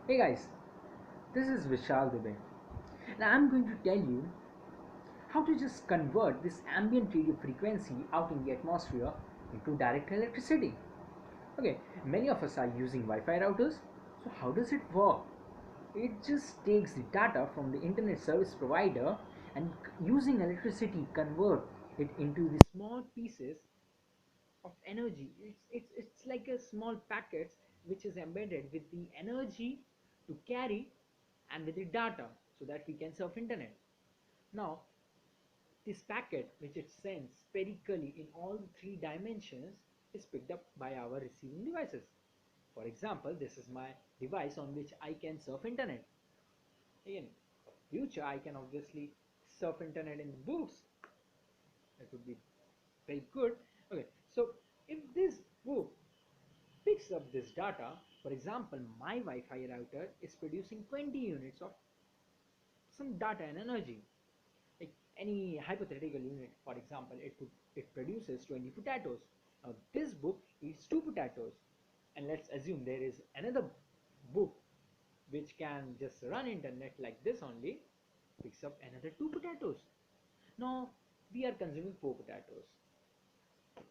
Hey guys, this is Vishal Dubey, and I'm going to tell you how to just convert this ambient radio frequency out in the atmosphere into direct electricity. Okay, many of us are using Wi-Fi routers, so how does it work? It just takes the data from the internet service provider and using electricity convert it into the small pieces of energy. It's like a small packets which is embedded with the energy to carry and with the data so that we can surf internet. Now this packet which it sends spherically in all three dimensions is picked up by our receiving devices. For example, this is my device on which I can surf internet. In future I can obviously surf internet in books. That would be very good. Okay, so if this book picks up this data, for example, my Wi-Fi router is producing 20 units of some data and energy. Like any hypothetical unit, for example, it produces 20 potatoes. Now this book eats 2 potatoes, and let's assume there is another book which can just run internet like this only, picks up another 2 potatoes. Now we are consuming 4 potatoes.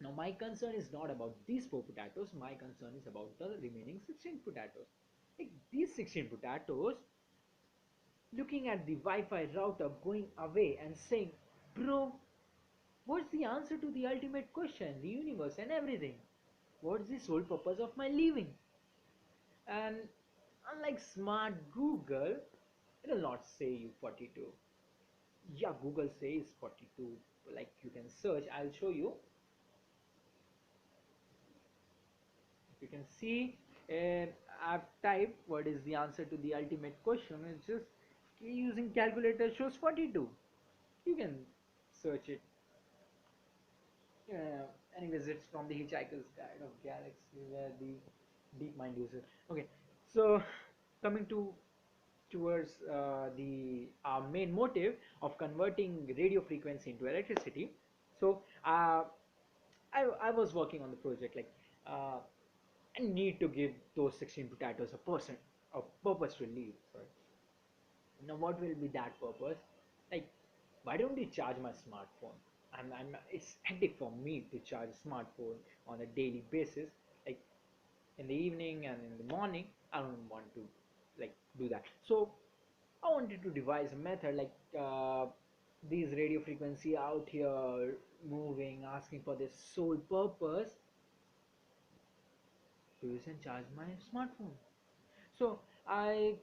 Now my concern is not about these 4 potatoes, my concern is about the remaining 16 potatoes. Like these 16 potatoes looking at the Wi-Fi router going away and saying, bro, what's the answer to the ultimate question, the universe and everything? What's the sole purpose of my living? And unlike smart Google, it will not say you 42. Yeah, Google says 42. Like you can search, I'll show you. You can see I've typed what is the answer to the ultimate question. It's just using calculator shows 42. You can search it. Anyways, it's from the Hitchhiker's Guide of Galaxy where the DeepMind uses. Okay, so coming towards the our main motive of converting radio frequency into electricity. So I was working on the project like uh, I need to give those 16 potatoes a purpose to live. Sorry. Now what will be that purpose? Like why don't you charge my smartphone? It's hectic for me to charge a smartphone on a daily basis. Like in the evening and in the morning, I don't want to like do that. So I wanted to devise a method like these radio frequency out here moving, asking for this sole purpose to use and charge my smartphone. So I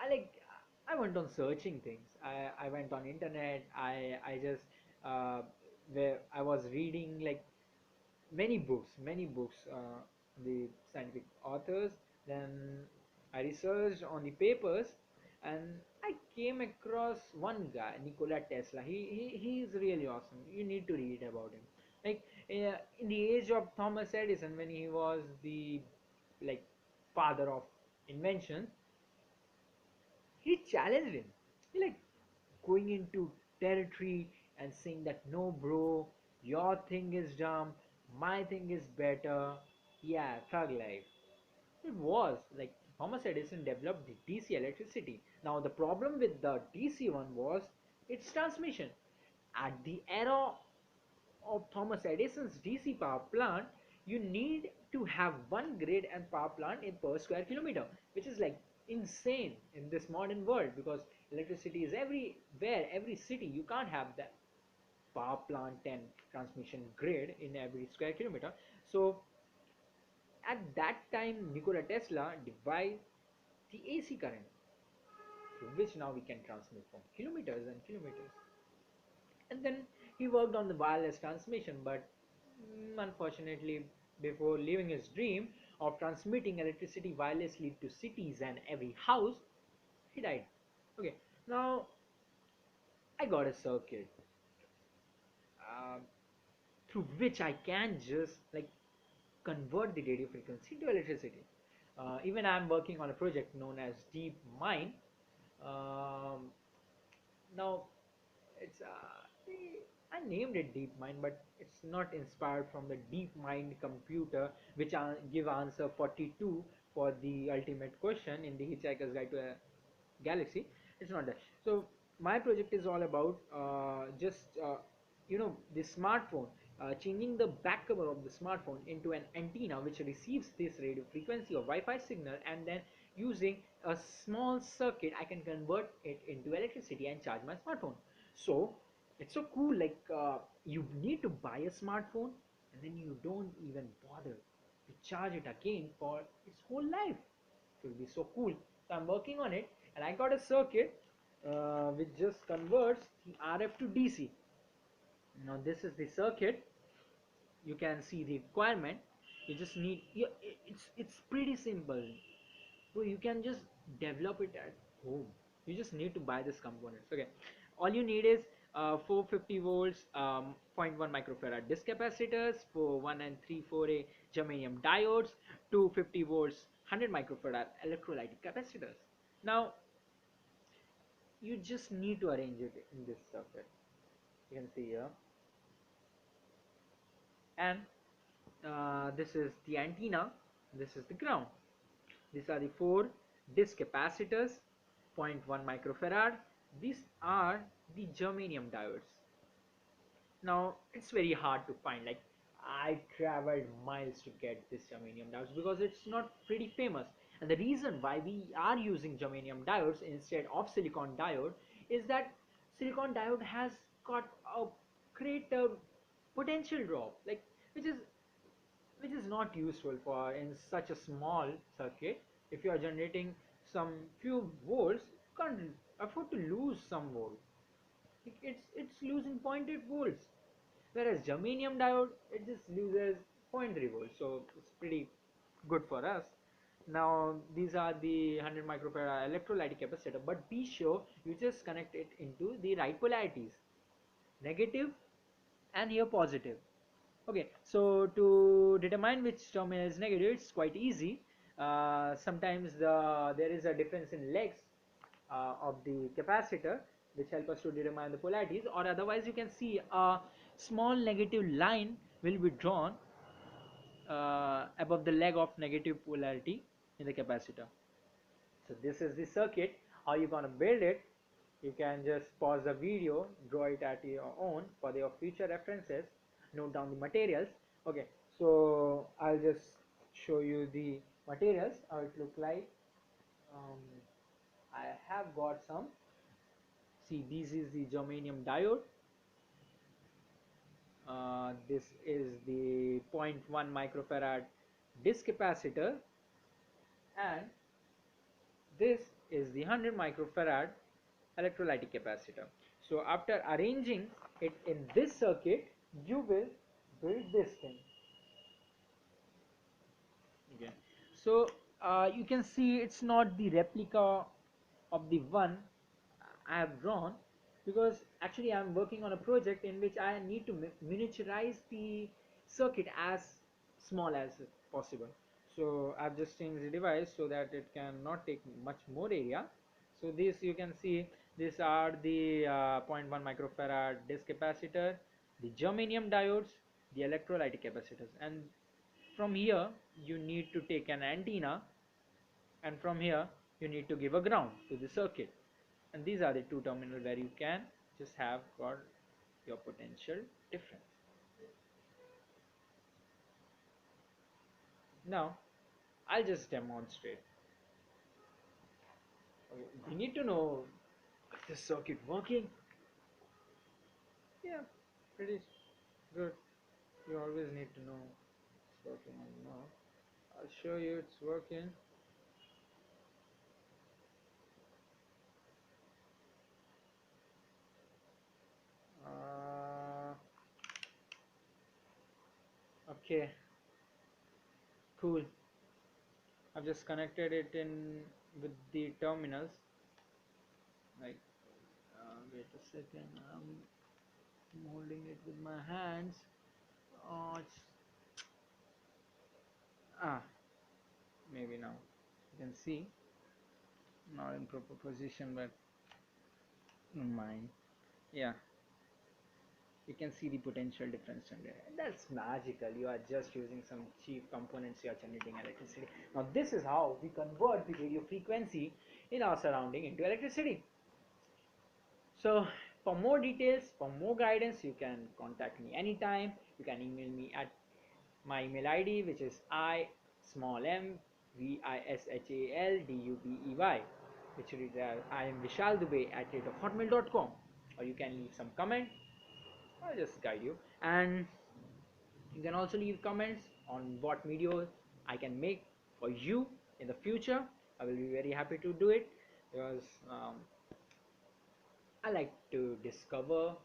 like I went on searching things. I went on internet. I just uh, where I was reading like many books, the scientific authors. Then I researched on the papers, and I came across one guy, Nikola Tesla. He's really awesome. You need to read about him. Like in the age of Thomas Edison, when he was the like father of invention, he challenged him. He like going into territory and saying that no, bro, your thing is dumb, my thing is better. Yeah, thug life. It was like Thomas Edison developed the DC electricity. Now the problem with the DC one was its transmission. At the era of Thomas Edison's DC power plant, you need to have one grid and power plant in per square kilometer, which is like insane in this modern world because electricity is everywhere, every city. You can't have that power plant and transmission grid in every square kilometer. So at that time, Nikola Tesla devised the AC current, through which now we can transmit from kilometers and kilometers. And then he worked on the wireless transmission, but unfortunately, before leaving his dream of transmitting electricity wirelessly to cities and every house, he died. Okay, now I got a circuit uh, through which I can just like convert the radio frequency to electricity. Even I'm working on a project known as DeepMind. Um, Now it's I named it DeepMind, but it's not inspired from the DeepMind computer, which give answer 42 for the ultimate question in the Hitchhiker's Guide to a Galaxy. It's not that. So my project is all about just the smartphone, changing the back cover of the smartphone into an antenna which receives this radio frequency or Wi-Fi signal, and then using a small circuit I can convert it into electricity and charge my smartphone. So it's so cool, like you need to buy a smartphone and then you don't even bother to charge it again for its whole life. It will be so cool. So I'm working on it, and I got a circuit which just converts the RF to DC. Now this is the circuit. You can see the requirement. You just need, it's pretty simple. So you can just develop it at home. You just need to buy this components. Okay, all you need is 450 volts, zero point 0.1 microfarad disc capacitors, for 1 and 3/4A germanium diodes, 250 volts, 100 microfarad electrolytic capacitors. Now you just need to arrange it in this circuit. You can see here, and this is the antenna, this is the ground. These are the four disc capacitors, zero point 0.1 microfarad. These are the germanium diodes. Now it's very hard to find. Like, I traveled miles to get this germanium diodes because it's not pretty famous. And the reason why we are using germanium diodes instead of silicon diode is that silicon diode has got a greater potential drop, like which is not useful for in such a small circuit. If you are generating some few volts, you can't afford to lose some volt. It's losing zero point 0.8 volts, whereas germanium diode, it just loses zero point 0.3 volts, so it's pretty good for us. Now these are the 100 microfarad electrolytic capacitor, but be sure you just connect it into the right polarities, negative and here positive. Okay, so to determine which terminal is negative, it's quite easy. Sometimes there is a difference in legs of the capacitor which help us to determine the polarities, or otherwise you can see a small negative line will be drawn above the leg of negative polarity in the capacitor. So this is the circuit. How you gonna build it? You can just pause the video, draw it at your own for your future references, note down the materials. Okay, so I'll just show you the materials, how it look like. um, I have got some. See, this is the germanium diode, this is the 0.1 microfarad disc capacitor, and this is the 100 microfarad electrolytic capacitor. So after arranging it in this circuit, you will build this thing. Okay. So you can see it's not the replica of the one I have drawn, because actually I am working on a project in which I need to miniaturize the circuit as small as possible. So I've just changed the device so that it can not take much more area. So this, you can see, these are the 0.1 microfarad disc capacitor, the germanium diodes, the electrolytic capacitors, and from here you need to take an antenna, and from here you need to give a ground to the circuit, and these are the two terminals where you can just have got your potential difference. Now I'll just demonstrate. Okay, we need to know, is this circuit working? Yeah, pretty good. You always need to know it's working or not. I'll show you it's working. uh, okay, cool. I've just connected it in with the terminals, like wait a second, I'm holding it with my hands. It's ah maybe now you can see, not in proper position, but mine, yeah. You can see the potential difference in there. That's magical. You are just using some cheap components, you are generating electricity. Now this is how we convert the radio frequency in our surrounding into electricity. So for more details, for more guidance, you can contact me anytime. You can email me at my email ID, which is I small m VISHALDUBEY, which reads I am Vishal Dubey at rate of hotmail.com, or you can leave some comment. I'll just guide you. And you can also leave comments on what videos I can make for you in the future. I will be very happy to do it because I like to discover